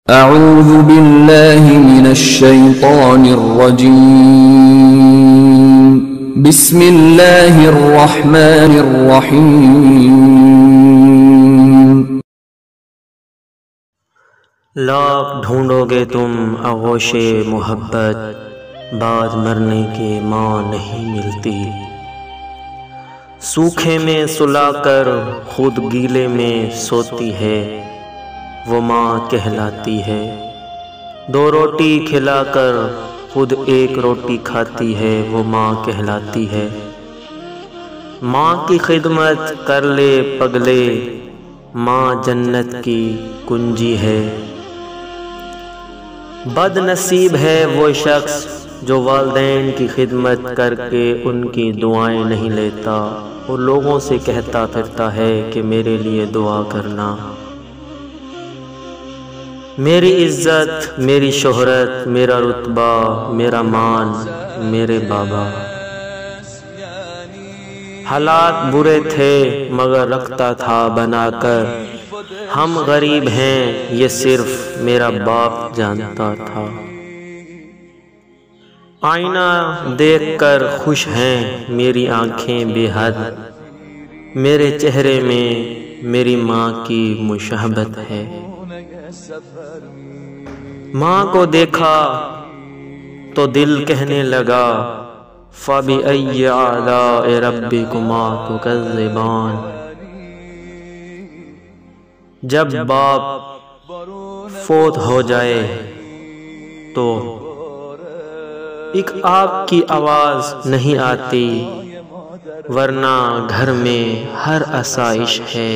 اعوذ باللہ من الشیطان الرجیم بسم اللہ الرحمن الرحیم لاکھ ڈھونڈو گے تم آغوش محبت، بعد مرنے کے ماں نہیں ملتی۔ سوکھے میں سلا کر خود گیلے میں سوتی ہے، وہ ماں کہلاتی ہے۔ دو روٹی کھلا کر خود ایک روٹی کھاتی ہے، وہ ماں کہلاتی ہے۔ ماں کی خدمت کر لے پگلے، ماں جنت کی کنجی ہے۔ بد نصیب ہے وہ شخص جو والدین کی خدمت کر کے ان کی دعائیں نہیں لیتا اور لوگوں سے کہتا پھرتا ہے کہ میرے لیے دعا کرنا۔ میری عزت، میری شہرت، میرا رتبہ، میرا مان، میرے بابا۔ حالات برے تھے مگر رکھتا تھا بنا کر، ہم غریب ہیں یہ صرف میرا باپ جانتا تھا۔ آئینہ دیکھ کر خوش ہیں میری آنکھیں بے حد، میرے چہرے میں میری ماں کی مشابہت ہے۔ ماں کو دیکھا تو دل کہنے لگا فَبِأَيِّ آلَاءِ رَبِّكُمَا تُكَذِّبَانِ۔ جب باپ فوت ہو جائے تو ایک آپ کی آواز نہیں آتی، ورنہ گھر میں ہر آسائش ہے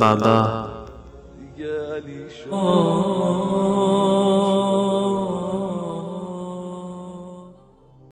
بابا۔